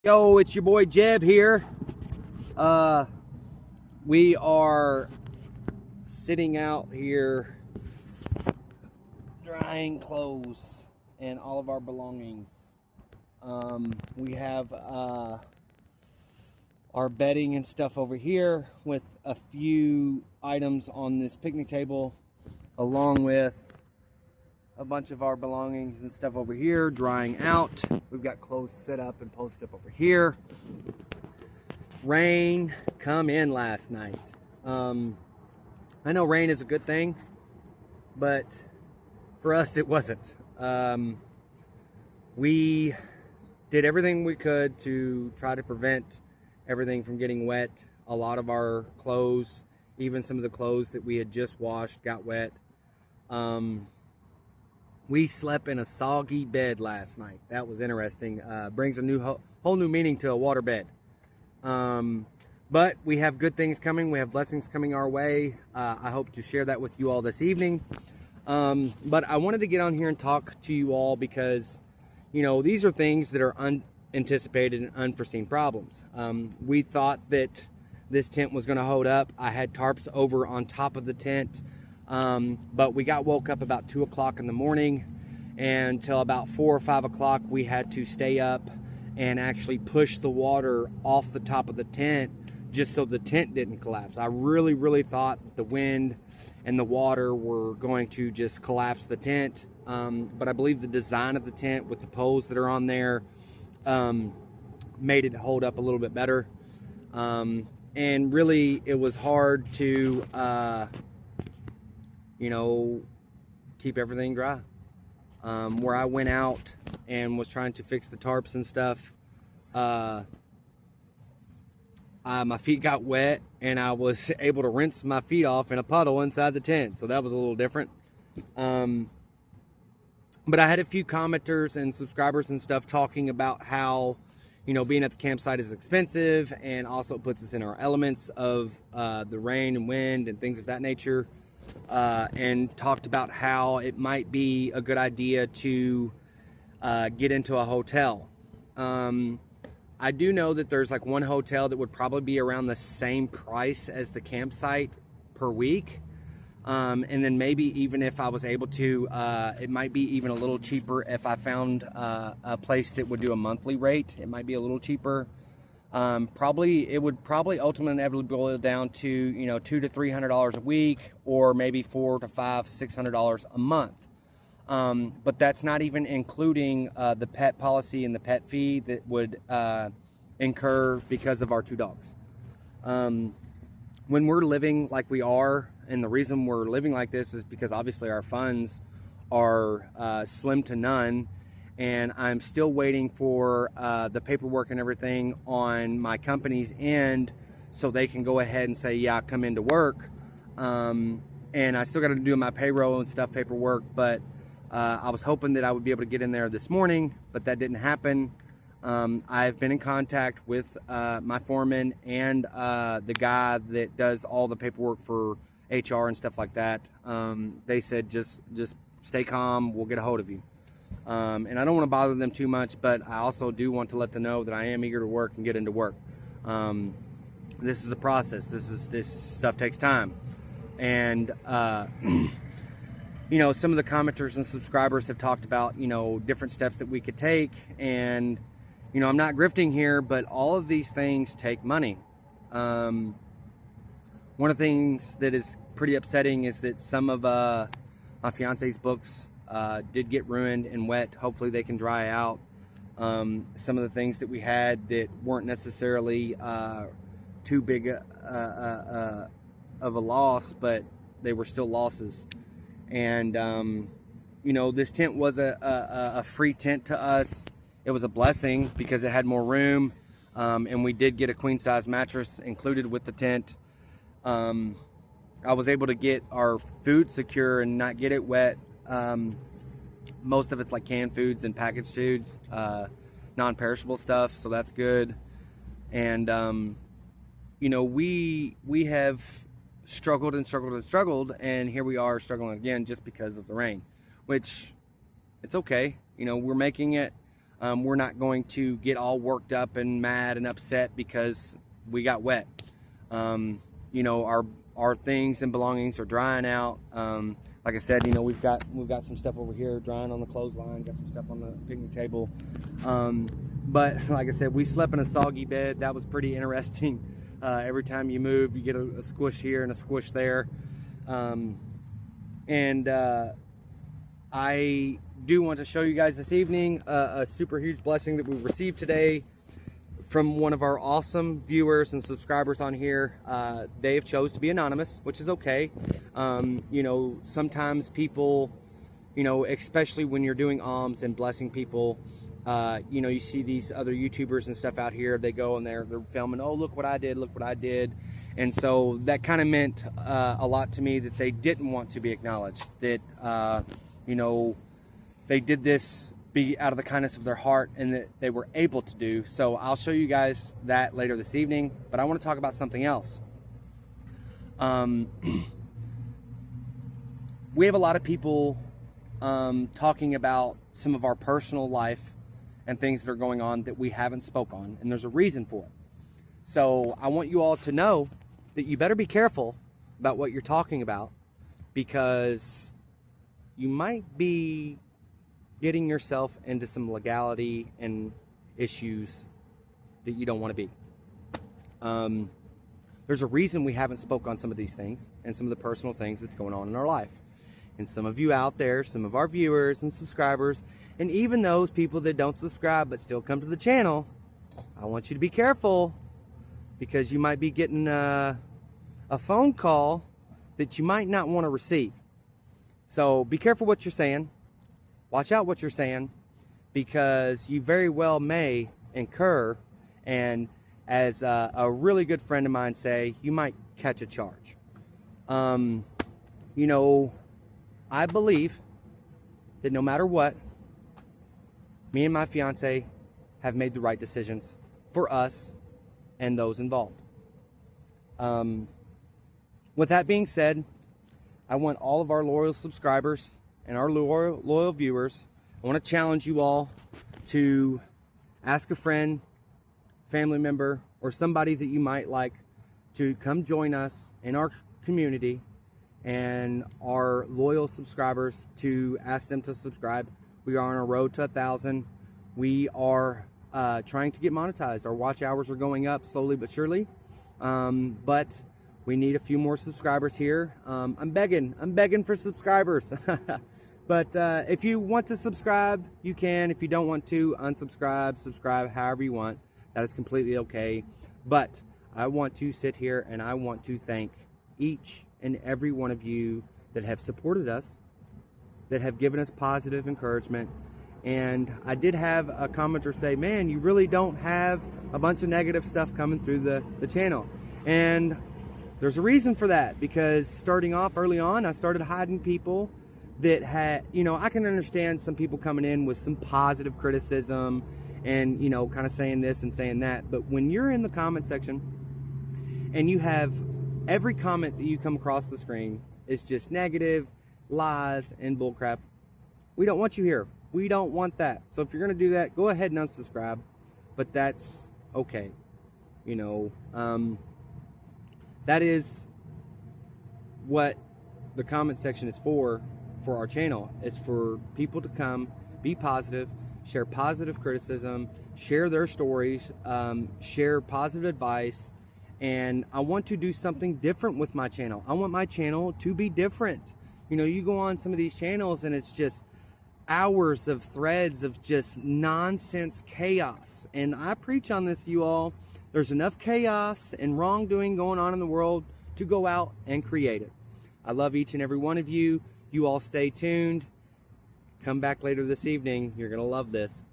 Yo, it's your boy Jeb here. We are sitting out here drying clothes and all of our belongings. We have our bedding and stuff over here with a few items on this picnic table, along with a bunch of our belongings and stuff over here drying out. We've got clothes set up and posted up over here. Rain come in last night. I know rain is a good thing, but for us it wasn't. We did everything we could to try to prevent everything from getting wet. A lot of our clothes, even some of the clothes that we had just washed, got wet. We slept in a soggy bed last night. That was interesting. Brings a whole new meaning to a water bed. But we have good things coming. We have blessings coming our way. I hope to share that with you all this evening. But I wanted to get on here and talk to you all because, these are things that are unanticipated and unforeseen problems. We thought that this tent was going to hold up. I had tarps over on top of the tent. But we got woke up about 2 o'clock in the morning, and until about 4 or 5 o'clock we had to stay up and actually push the water off the top of the tent just so the tent didn't collapse. I really thought that the wind and the water were going to just collapse the tent, but I believe the design of the tent with the poles that are on there made it hold up a little bit better. And really it was hard to keep everything dry. Where I went out and was trying to fix the tarps and stuff, my feet got wet and I was able to rinse my feet off in a puddle inside the tent. So that was a little different. But I had a few commenters and subscribers and stuff talking about how, being at the campsite is expensive and also puts us in our elements of the rain and wind and things of that nature. And talked about how it might be a good idea to get into a hotel. I do know that there's like one hotel that would probably be around the same price as the campsite per week. And then maybe even if I was able to, it might be even a little cheaper if I found a place that would do a monthly rate. It might be a little cheaper. It would ultimately inevitably boil down to, $200 to $300 a week, or maybe $400 to $600 a month. But that's not even including the pet policy and the pet fee that would incur because of our 2 dogs. When we're living like we are, and the reason we're living like this is because obviously our funds are slim to none. And I'm still waiting for the paperwork and everything on my company's end so they can go ahead and say, yeah, come into work. And I still got to do my payroll and stuff paperwork, but I was hoping that I would be able to get in there this morning, but that didn't happen. I've been in contact with my foreman and the guy that does all the paperwork for HR and stuff like that. They said, just stay calm, we'll get a hold of you. And I don't want to bother them too much, but I also do want to let them know that I am eager to work and get into work. This is a process. This stuff takes time. And, some of the commenters and subscribers have talked about, different steps that we could take. And, I'm not grifting here, but all of these things take money. One of the things that is pretty upsetting is that some of my fiance's books did get ruined and wet. Hopefully they can dry out. Some of the things that we had that weren't necessarily too big of a loss, but they were still losses. And this tent was a free tent to us. It was a blessing because it had more room, and we did get a queen size mattress included with the tent. I was able to get our food secure and not get it wet. Most of it's like canned foods and packaged foods, non-perishable stuff, so that's good. And we have struggled and here we are struggling again just because of the rain, which it's okay. We're making it. We're not going to get all worked up and mad and upset because we got wet. You know, our things and belongings are drying out. Like I said, you know, we've got some stuff over here drying on the clothesline, got some stuff on the picnic table. But like I said, we slept in a soggy bed. That was pretty interesting. Every time you move, you get a squish here and a squish there. I do want to show you guys this evening a super huge blessing that we received today from one of our awesome viewers and subscribers on here. They have chose to be anonymous, which is okay. You know, sometimes people, you know, especially when you're doing alms and blessing people, you know, you see these other YouTubers and stuff out here, they go and they're filming, oh, look what I did, look what I did. And so that kind of meant a lot to me, that they didn't want to be acknowledged, that, you know, they did this be out of the kindness of their heart and that they were able to do. So I'll show you guys that later this evening, but I want to talk about something else. We have a lot of people talking about some of our personal life and things that are going on that we haven't spoke on, and there's a reason for it. So I want you all to know that you better be careful about what you're talking about, because you might be getting yourself into some legality and issues that you don't want to be. There's a reason we haven't spoke on some of these things and some of the personal things that's going on in our life. And some of you out there, some of our viewers and subscribers, and even those people that don't subscribe but still come to the channel, I want you to be careful, because you might be getting a phone call that you might not want to receive. So be careful what you're saying. Watch out what you're saying, because you very well may incur, and as a really good friend of mine say, you might catch a charge. You know, I believe that no matter what, me and my fiance have made the right decisions for us and those involved. With that being said, I want all of our loyal subscribers and our loyal viewers, I want to challenge you all to ask a friend, family member, or somebody that you might like to come join us in our community, and our loyal subscribers to ask them to subscribe. We are on a road to 1,000. We are trying to get monetized. Our watch hours are going up slowly but surely, but we need a few more subscribers here. I'm begging for subscribers. But if you want to subscribe, you can. If you don't want to, unsubscribe, subscribe, however you want. That is completely okay. But I want to sit here and I want to thank each and every one of you that have supported us, that have given us positive encouragement. And I did have a commenter say, man, you really don't have a bunch of negative stuff coming through the channel. And there's a reason for that, because starting off early on, I started hiding people that had, you know, I can understand some people coming in with some positive criticism and, you know, kind of saying this and saying that. But when you're in the comment section and you have every comment that you come across the screen is just negative, lies, and bullcrap, we don't want you here. We don't want that. So if you're going to do that, go ahead and unsubscribe. But that's okay. You know, that is what the comment section is for our channel, is for people to come, be positive, share positive criticism, share their stories, share positive advice. And I want to do something different with my channel. I want my channel to be different. You know, you go on some of these channels and it's just hours of threads of just nonsense chaos. And I preach on this, you all. There's enough chaos and wrongdoing going on in the world to go out and create it. I love each and every one of you. You all stay tuned. Come back later this evening. You're going to love this.